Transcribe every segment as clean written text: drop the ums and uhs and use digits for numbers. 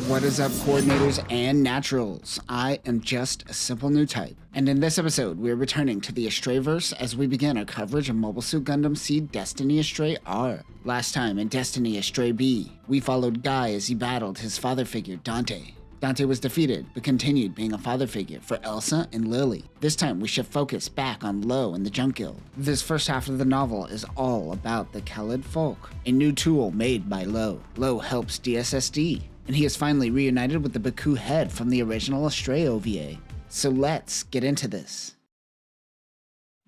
What is up, coordinators and naturals? I am just a simple Newtype, and in this episode, we are returning to the Astrayverse as we begin our coverage of Mobile Suit Gundam Seed Destiny Astray R. Last time in Destiny Astray B, we followed Guy as he battled his father figure, Dante. Dante was defeated, but continued being a father figure for Elsa and Lily. This time, we shift focus back on Lowe and the Junk Guild. This first half of the novel is all about the Kaleid-Fuk, a new tool made by Lowe. Lowe helps DSSD, and he is finally reunited with the Baku head from the original Astray OVA. So let's get into this.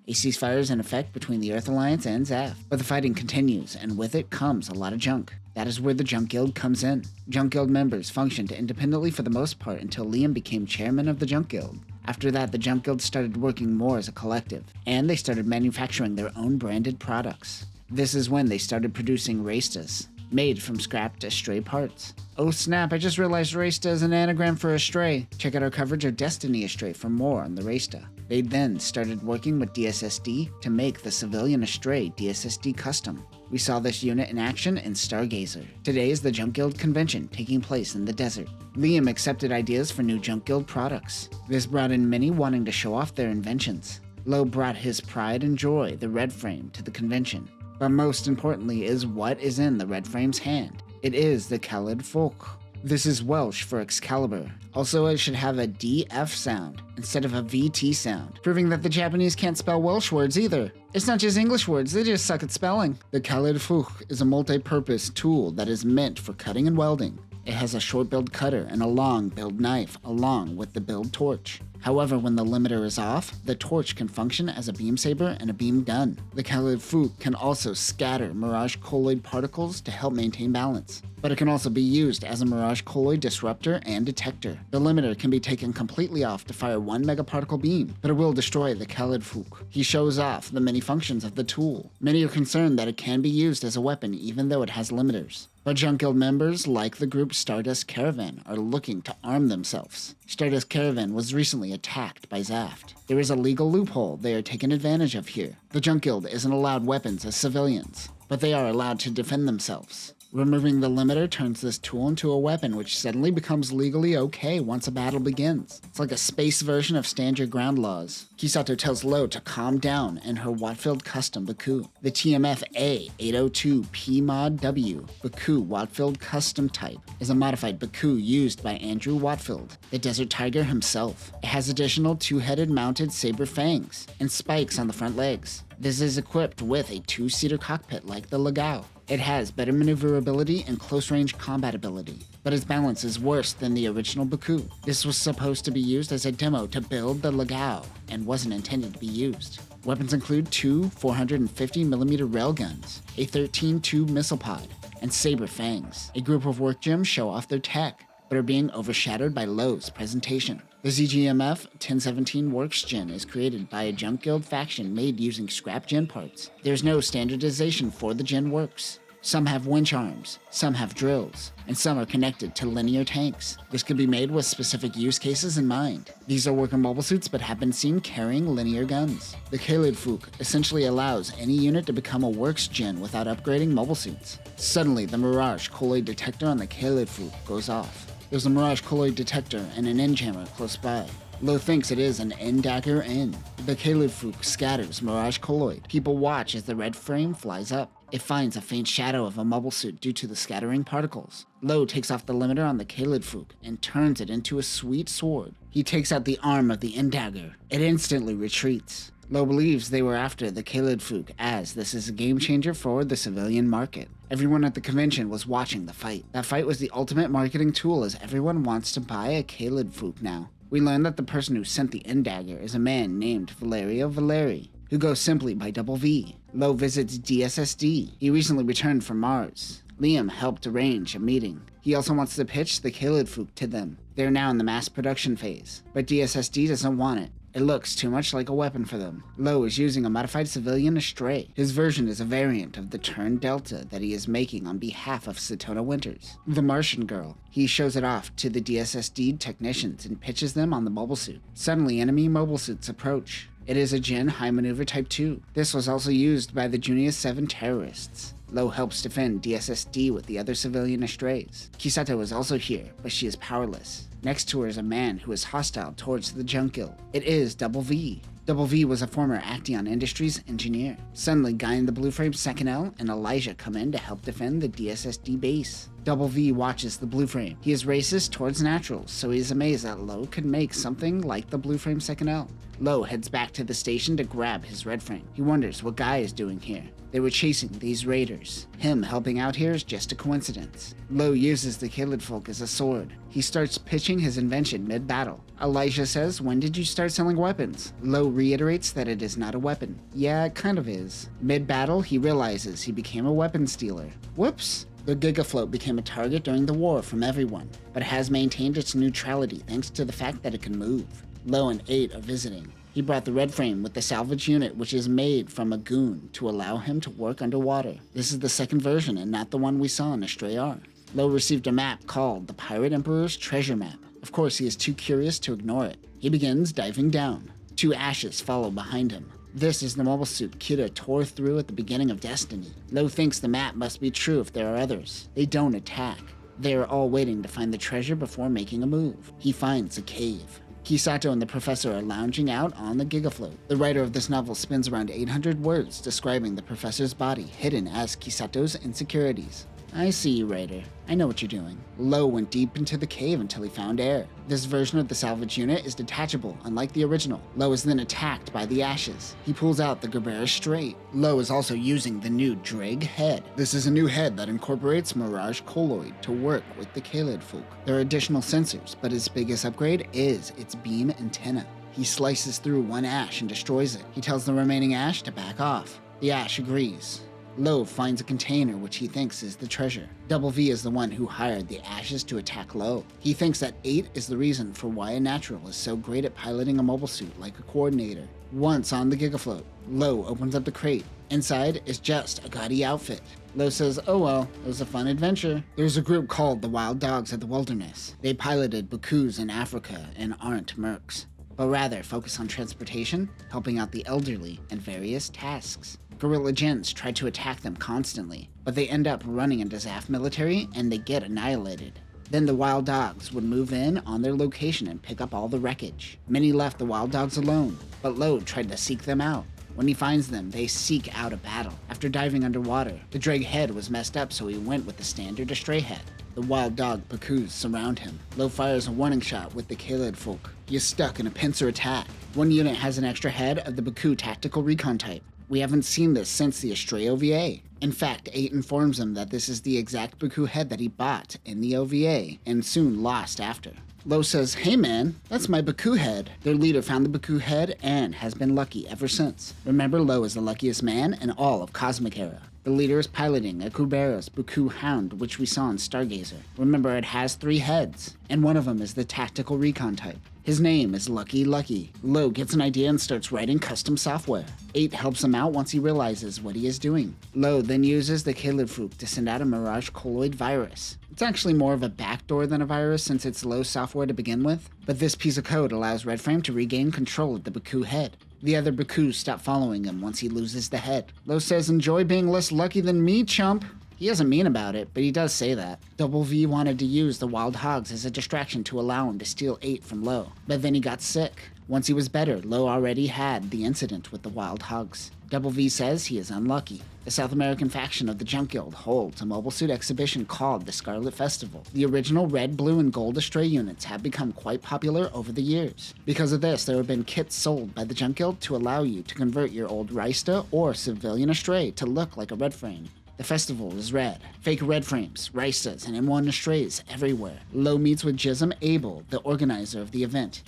A ceasefire is in effect between the Earth Alliance and Zaf, but the fighting continues, and with it comes a lot of junk. That is where the Junk Guild comes in. Junk Guild members functioned independently for the most part until Liam became chairman of the Junk Guild. After that, the Junk Guild started working more as a collective, and they started manufacturing their own branded products. This is when they started producing Raistas, made from scrapped Astray parts. Oh snap, I just realized Raista is an anagram for Astray. Check out our coverage of Destiny Astray for more on the Raista. They then started working with DSSD to make the civilian Astray DSSD custom. We saw this unit in action in Stargazer. Today is the Junk Guild convention taking place in the desert. Liam accepted ideas for new Junk Guild products. This brought in many wanting to show off their inventions. Lowe brought his pride and joy, the red frame, to the convention. But most importantly is what is in the red frame's hand. It is the Kaleid-Fuk. This is Welsh for Excalibur. Also, it should have a DF sound instead of a VT sound, proving that the Japanese can't spell Welsh words either. It's not just English words, they just suck at spelling. The Kaleid-Fuk is a multi-purpose tool that is meant for cutting and welding. It has a short build cutter and a long build knife along with the build torch. However, when the limiter is off, the torch can function as a beam saber and a beam gun. The Kaleid-Fuk can also scatter Mirage colloid particles to help maintain balance, but it can also be used as a Mirage colloid disruptor and detector. The limiter can be taken completely off to fire 1 megaparticle beam, but it will destroy the Kaleid-Fuk. He shows off the many functions of the tool. Many are concerned that it can be used as a weapon even though it has limiters. But Junk Guild members, like the group Stardust Caravan, are looking to arm themselves. Stardust Caravan was recently attacked by Zaft. There is a legal loophole they are taking advantage of here. The Junk Guild isn't allowed weapons as civilians, but they are allowed to defend themselves. Removing the limiter turns this tool into a weapon which suddenly becomes legally okay once a battle begins. It's like a space version of Stand Your Ground laws. Kisato tells Lowe to calm down in her Wattfield custom Baku. The TMF A802 PMod W Baku Wattfield custom type is a modified Baku used by Andrew Wattfield, the Desert Tiger himself. It has additional two-headed mounted saber fangs and spikes on the front legs. This is equipped with a two-seater cockpit like the Lagao. It has better maneuverability and close-range combat ability, but its balance is worse than the original Baku. This was supposed to be used as a demo to build the Lagao and wasn't intended to be used. Weapons include two 450mm railguns, a 13-tube missile pod, and saber fangs. A group of work gems show off their tech, but are being overshadowed by Lowe's presentation. The ZGMF 1017 Works Gen is created by a Junk Guild faction made using scrap gen parts. There's no standardization for the gen works. Some have winch arms, some have drills, and some are connected to linear tanks. This could be made with specific use cases in mind. These are worker mobile suits but have been seen carrying linear guns. The Kaleid-Fuk essentially allows any unit to become a works gen without upgrading mobile suits. Suddenly, the Mirage colloid detector on the Kaleid-Fuk goes off. There's a Mirage colloid detector and an end jammer close by. Lowe thinks it is an end dagger N. The Kaleid-Fuk scatters Mirage colloid. People watch as the red frame flies up. It finds a faint shadow of a mobile suit due to the scattering particles. Lowe takes off the limiter on the Kaleid-Fuk and turns it into a sweet sword. He takes out the arm of the end dagger. It instantly retreats. Lowe believes they were after the Kaleid-Fuk, as this is a game changer for the civilian market. Everyone at the convention was watching the fight. That fight was the ultimate marketing tool as everyone wants to buy a Kaleid-Fuk now. We learn that the person who sent the end dagger is a man named Valerio Valeri, who goes simply by Double V. Lowe visits DSSD. He recently returned from Mars. Liam helped arrange a meeting. He also wants to pitch the Kaleid-Fuk to them. They're now in the mass production phase, but DSSD doesn't want it. It looks too much like a weapon for them. Lowe is using a modified civilian Astray. His version is a variant of the Turn Delta that he is making on behalf of Satona Winters, the Martian girl. He shows it off to the DSSD technicians and pitches them on the mobile suit. Suddenly, enemy mobile suits approach. It is a Gen High Maneuver Type 2. This was also used by the Junius 7 terrorists. Lowe helps defend DSSD with the other civilian Astrays. Kisato is also here, but she is powerless. Next to her is a man who is hostile towards the Junk Guild. It is Double V. Double V was a former Acteon Industries engineer. Suddenly, Guy in the Blue Frame 2nd L and Elijah come in to help defend the DSSD base. Double V watches the Blue Frame. He is racist towards naturals, so he is amazed that Lowe could make something like the Blue Frame 2nd L. Lowe heads back to the station to grab his red frame. He wonders what Guy is doing here. They were chasing these raiders. Him helping out here is just a coincidence. Lowe uses the Caletvwich as a sword. He starts pitching his invention mid-battle. Elijah says, "When did you start selling weapons?" Lowe reiterates that it is not a weapon. Yeah, it kind of is. Mid-battle, he realizes he became a weapon stealer. Whoops! The Gigafloat became a target during the war from everyone, but has maintained its neutrality thanks to the fact that it can move. Lowe and 8 are visiting. He brought the red frame with the salvage unit, which is made from a goon to allow him to work underwater. This is the second version and not the one we saw in Astray R. Lowe received a map called the Pirate Emperor's Treasure Map. Of course, he is too curious to ignore it. He begins diving down. 2 ashes follow behind him. This is the mobile suit Kira tore through at the beginning of Destiny. Lowe thinks the map must be true if there are others. They don't attack. They are all waiting to find the treasure before making a move. He finds a cave. Kisato and the professor are lounging out on the Gigafloat. The writer of this novel spends around 800 words describing the professor's body, hidden as Kisato's insecurities. I see you, writer. I know what you're doing. Lowe went deep into the cave until he found air. This version of the salvage unit is detachable, unlike the original. Lowe is then attacked by the ashes. He pulls out the Gerbera Strait. Lowe is also using the new Dreg head. This is a new head that incorporates Mirage Colloid to work with the Kaleid-Fuk. There are additional sensors, but his biggest upgrade is its beam antenna. He slices through one ash and destroys it. He tells the remaining ash to back off. The ash agrees. Lowe finds a container which he thinks is the treasure. Double V is the one who hired the ashes to attack Lowe. He thinks that 8 is the reason for why a natural is so great at piloting a mobile suit like a coordinator. Once on the Gigafloat, Lowe opens up the crate. Inside is just a gaudy outfit. Lowe says, "Oh well, it was a fun adventure." There's a group called the Wild Dogs of the Wilderness. They piloted Bakus in Africa and aren't mercs, but rather focus on transportation, helping out the elderly, and various tasks. Guerrilla gens try to attack them constantly, but they end up running into Zaf military and they get annihilated. Then the Wild Dogs would move in on their location and pick up all the wreckage. Many left the Wild Dogs alone, but Lowe tried to seek them out. When he finds them, they seek out a battle. After diving underwater, the Dreg head was messed up, so he went with the standard Astray head. The Wild Dog Bakus surround him. Lowe fires a warning shot with the Kaleid-Fuk. He is stuck in a pincer attack. One unit has an extra head of the Baku tactical recon type. We haven't seen this since the Astray OVA. In fact, 8 informs him that this is the exact Baku head that he bought in the OVA, and soon lost after. Lowe says, "Hey man, that's my Baku head." Their leader found the Baku head and has been lucky ever since. Remember, Lowe is the luckiest man in all of Cosmic Era. The leader is piloting a Kuberos Baku Hound, which we saw in Stargazer. Remember, it has 3 heads, and one of them is the tactical recon type. His name is Lucky Lucky. Lowe gets an idea and starts writing custom software. 8 helps him out once he realizes what he is doing. Lowe then uses the Kaleid-Fuk to send out a Mirage Colloid virus. It's actually more of a backdoor than a virus since it's low software to begin with, but this piece of code allows Redframe to regain control of the Baku head. The other Bakus stop following him once he loses the head. Lowe says, "Enjoy being less lucky than me, chump." He isn't mean about it, but he does say that. Double V wanted to use the Wild Hogs as a distraction to allow him to steal 8 from Lowe, but then he got sick. Once he was better, Lowe already had the incident with the Wild Hogs. Double V says he is unlucky. The South American faction of the Junk Guild holds a mobile suit exhibition called the Scarlet Festival. The original red, blue, and gold Astray units have become quite popular over the years. Because of this, there have been kits sold by the Junk Guild to allow you to convert your old Rista or civilian Astray to look like a red frame. The festival is red. Fake red frames, Ristas, and M1 Astrays everywhere. Lowe meets with Jism Abel, the organizer of the event.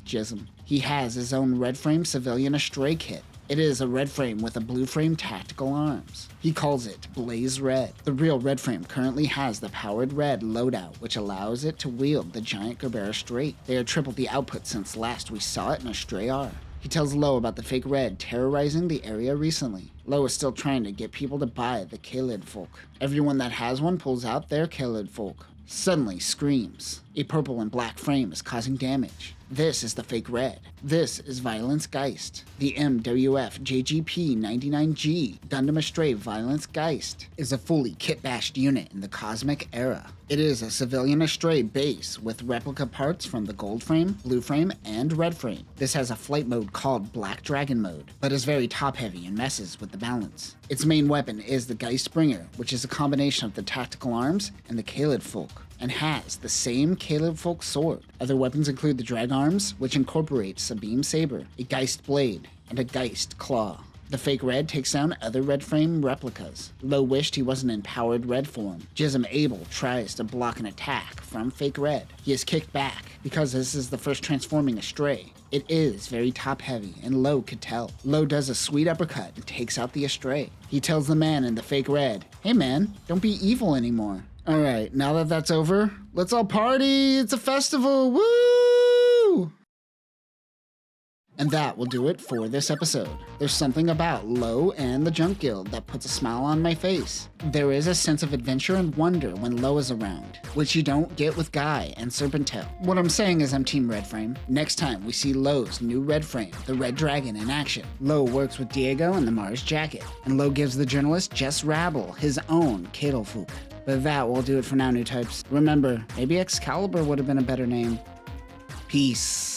Jism. He has his own red frame civilian Astray kit. It is a red frame with a blue frame tactical arms. He calls it Blaze Red. The real red frame currently has the powered red loadout, which allows it to wield the giant Gerbera Strait. They are tripled the output since last we saw it in Astray R. He tells Lowe about the fake red terrorizing the area recently. Lowe is still trying to get people to buy the Caleid-Fuk. Everyone that has one pulls out their Caleid-Fuk. Suddenly screams. A purple and black frame is causing damage. This is the fake red. This is Violence Geist. The MWF JGP-99G Gundam Astray Violence Geist is a fully kit-bashed unit in the Cosmic Era. It is a civilian Astray base with replica parts from the gold frame, blue frame, and red frame. This has a flight mode called Black Dragon mode, but is very top-heavy and messes with the balance. Its main weapon is the Geistbringer, which is a combination of the tactical arms and the Kaleid-Fuk, and has the same Caletvwich sword. Other weapons include the drag arms, which incorporates a beam saber, a Geist blade, and a Geist claw. The fake red takes down other red frame replicas. Lowe wished he wasn't in powered red form. Jism Abel tries to block an attack from fake red. He is kicked back because this is the first transforming Astray. It is very top heavy, and Lowe could tell. Lowe does a sweet uppercut and takes out the Astray. He tells the man in the fake red, "Hey man, don't be evil anymore." Alright, now that that's over, let's all party! It's a festival! Woo! And that will do it for this episode. There's something about Lowe and the Junk Guild that puts a smile on my face. There is a sense of adventure and wonder when Lowe is around, which you don't get with Guy and Serpentel. What I'm saying is I'm Team Red Frame. Next time we see Lowe's new red frame, the Red Dragon, in action. Lowe works with Diego and the Mars Jacket, and Lowe gives the journalist Jess Rabble his own Caletvwich. But that will do it for now, Newtypes. Remember, maybe Excalibur would have been a better name. Peace.